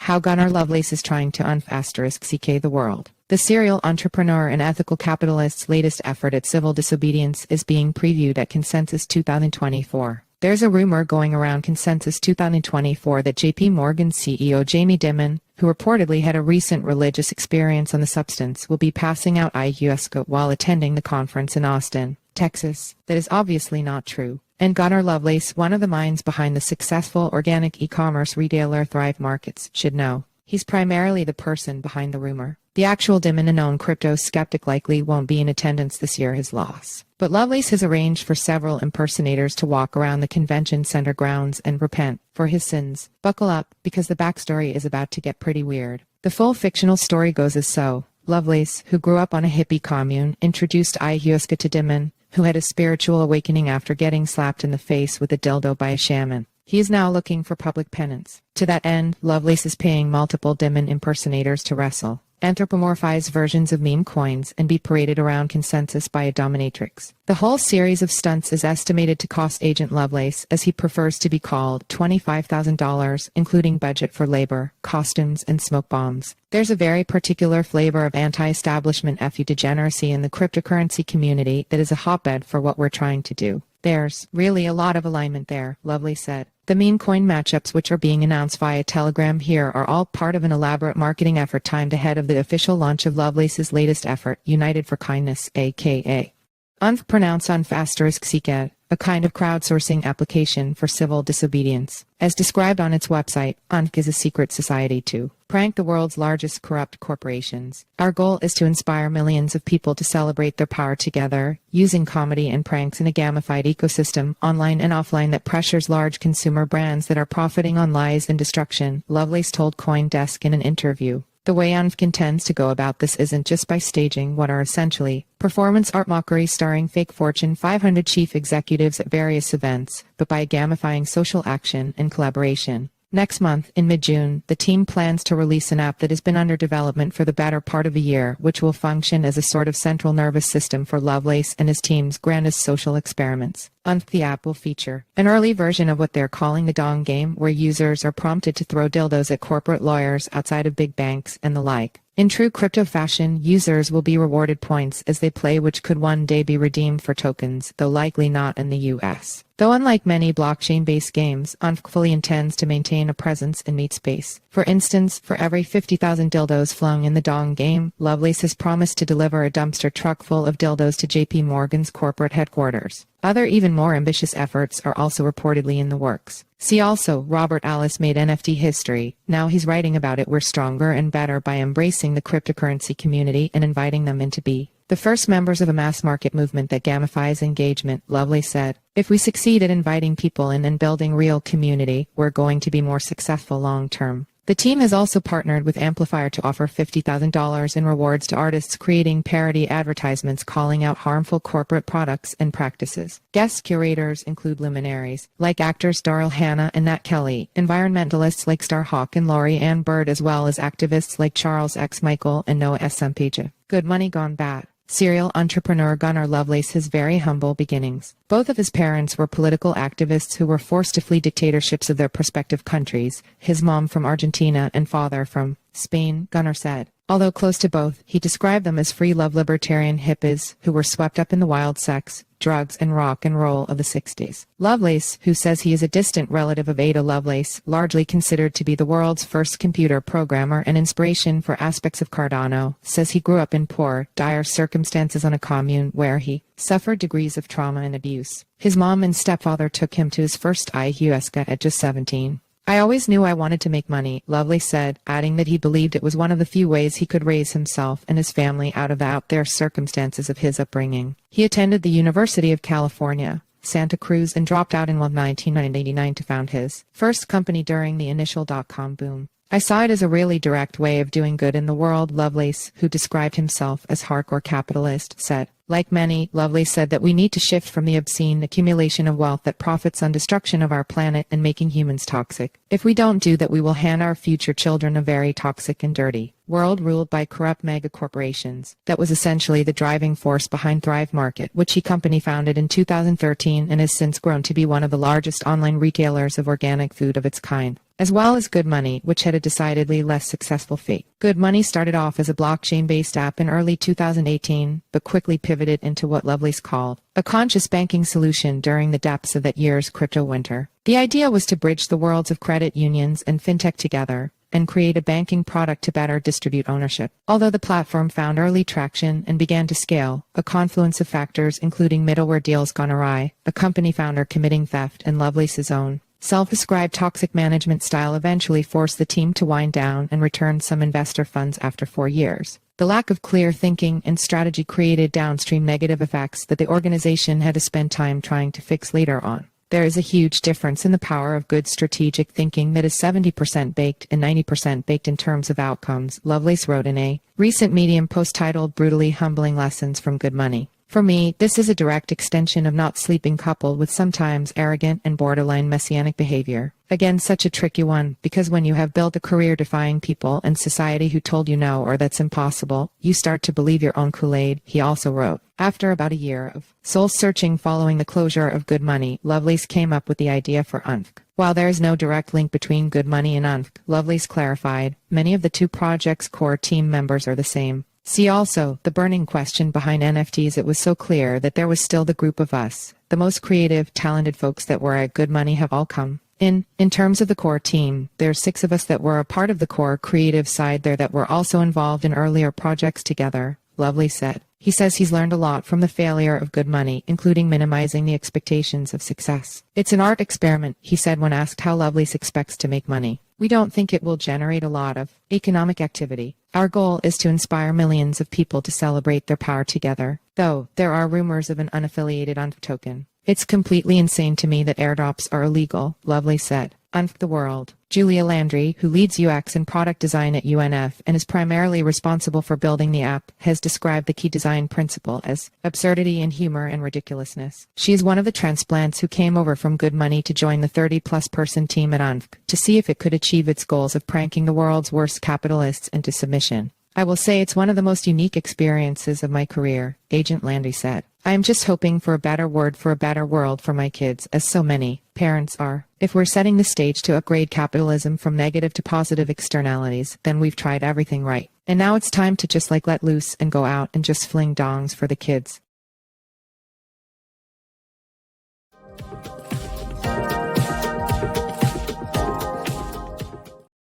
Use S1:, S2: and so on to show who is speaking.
S1: How Gunnar Lovelace is trying to CK the world. The serial entrepreneur and ethical capitalist's latest effort at civil disobedience is being previewed at Consensus 2024. There's a rumor going around Consensus 2024 that JPMorgan CEO Jamie Dimon, who reportedly had a recent religious experience on the substance, will be passing out ayahuasca while attending the conference in Austin, Texas. That is obviously not true. And Gunnar Lovelace, one of the minds behind the successful organic e-commerce retailer Thrive Markets, should know. He's primarily the person behind the rumor. The actual Dimon, a known crypto skeptic, likely won't be in attendance this year, his loss. But Lovelace has arranged for several impersonators to walk around the convention center grounds and repent for his sins. Buckle up, because the backstory is about to get pretty weird. The full fictional story goes as so. Lovelace, who grew up on a hippie commune, introduced ayahuasca to Dimon, who had a spiritual awakening after getting slapped in the face with a dildo by a shaman. He is now looking for public penance. To that end, Lovelace is paying multiple Dimon impersonators to wrestle, anthropomorphize versions of meme coins, and be paraded around Consensus by a dominatrix. The whole series of stunts is estimated to cost Agent Lovelace, as he prefers to be called, $25,000, including budget for labor, costumes, and smoke bombs. There's a very particular flavor of anti-establishment FU degeneracy in the cryptocurrency community that is a hotbed for what we're trying to do. There's really a lot of alignment there, Lovelace said. The meme coin matchups, which are being announced via Telegram here, are all part of an elaborate marketing effort timed ahead of the official launch of Lovelace's latest effort, United for Kindness, aka pronounced **CK, a kind of crowdsourcing application for civil disobedience. As described on its website, UNF is a secret society to prank the world's largest corrupt corporations. Our goal is to inspire millions of people to celebrate their power together, using comedy and pranks in a gamified ecosystem, online and offline, that pressures large consumer brands that are profiting on lies and destruction, Lovelace told CoinDesk in an interview. The way UNF intends to go about this isn't just by staging what are essentially performance art mockery starring fake Fortune 500 chief executives at various events, but by gamifying social action and collaboration. Next month, in mid-June, the team plans to release an app that has been under development for the better part of a year, which will function as a sort of central nervous system for Lovelace and his team's grandest social experiments. The app will feature an early version of what they're calling the dong game, where users are prompted to throw dildos at corporate lawyers outside of big banks and the like. In true crypto fashion, users will be rewarded points as they play, which could one day be redeemed for tokens, though likely not in the US. Though unlike many blockchain-based games, UNF fully intends to maintain a presence in meat space. For instance, for every 50,000 dildos flung in the dong game, Lovelace has promised to deliver a dumpster truck full of dildos to JPMorgan's corporate headquarters. Other even more ambitious efforts are also reportedly in the works. See also, Robert Alice made NFT history. Now he's writing about it. We're stronger and better by embracing the cryptocurrency community and inviting them in to be the first members of a mass market movement that gamifies engagement, Lovelace said. If we succeed at inviting people in and building real community, we're going to be more successful long term. The team has also partnered with Amplifier to offer $50,000 in rewards to artists creating parody advertisements calling out harmful corporate products and practices. Guest curators include luminaries like actors Daryl Hannah and Nat Kelly, environmentalists like Star Hawk and Laurie Ann Bird, as well as activists like Charles X. Michael and Noah S. Sampeja. Good money gone bad. Serial entrepreneur Gunnar Lovelace has very humble beginnings. Both of his parents were political activists who were forced to flee dictatorships of their respective countries, his mom from Argentina and father from Spain, Gunnar said. Although close to both, he described them as free love libertarian hippies who were swept up in the wild sex, drugs, and rock and roll of the 60s. Lovelace, who says he is a distant relative of Ada Lovelace, largely considered to be the world's first computer programmer and inspiration for aspects of Cardano, says he grew up in poor, dire circumstances on a commune where he suffered degrees of trauma and abuse. His mom and stepfather took him to his first ayahuasca at just 17. I always knew I wanted to make money, Lovelace said, adding that he believed it was one of the few ways he could raise himself and his family out of the out-there circumstances of his upbringing. He attended the University of California, Santa Cruz, and dropped out in 1989 to found his first company during the initial dot-com boom. I saw it as a really direct way of doing good in the world, Lovelace, who described himself as hardcore capitalist, said. Like many, Lovelace said that we need to shift from the obscene accumulation of wealth that profits on destruction of our planet and making humans toxic. If we don't do that, we will hand our future children a very toxic and dirty world ruled by corrupt mega corporations. That was essentially the driving force behind Thrive Market, which he company founded in 2013 and has since grown to be one of the largest online retailers of organic food of its kind. as well as Good Money, which had a decidedly less successful fate. Good Money started off as a blockchain-based app in early 2018, but quickly pivoted into what Lovelace called a conscious banking solution during the depths of that year's crypto winter. The idea was to bridge the worlds of credit unions and fintech together, and create a banking product to better distribute ownership. Although the platform found early traction and began to scale, a confluence of factors including middleware deals gone awry, a company founder committing theft, and Lovelace's own self-described toxic management style eventually forced the team to wind down and return some investor funds after 4 years. The lack of clear thinking and strategy created downstream negative effects that the organization had to spend time trying to fix later on. There is a huge difference in the power of good strategic thinking that is 70% baked and 90% baked in terms of outcomes, Lovelace wrote in a recent Medium post titled Brutally Humbling Lessons from Good Money. For me, this is a direct extension of not sleeping coupled with sometimes arrogant and borderline messianic behavior. Again, such a tricky one, because when you have built a career defying people and society who told you no or that's impossible, you start to believe your own Kool-Aid, he also wrote. After about a year of soul-searching following the closure of Good Money, Lovelace came up with the idea for UNFK. While there is no direct link between Good Money and UNFK, Lovelace clarified, many of the two projects' core team members are the same. See also, the burning question behind NFTs. It was so clear that there was still the group of us. The most creative, talented folks that were at Good Money have all come. In terms of the core team, there's 6 of us that were a part of the core creative side there that were also involved in earlier projects together, Lovelace said. He says he's learned a lot from the failure of Good Money, including minimizing the expectations of success. It's an art experiment, he said when asked how Lovelace expects to make money. We don't think it will generate a lot of economic activity. Our goal is to inspire millions of people to celebrate their power together, though there are rumors of an unaffiliated UNFK token. It's completely insane to me that airdrops are illegal, Lovelace said. UNFK the World. Julia Landry, who leads UX and product design at UNF and is primarily responsible for building the app, has described the key design principle as absurdity and humor and ridiculousness. She is one of the transplants who came over from Good Money to join the 30-plus person team at UNFK to see if it could achieve its goals of pranking the world's worst capitalists into submission. I will say it's one of the most unique experiences of my career, Agent Landry said. I am just hoping for a better word for a better world for my kids, as so many parents are. If we're setting the stage to upgrade capitalism from negative to positive externalities, then we've tried everything right. And now it's time to just let loose and go out and just fling dongs for the kids.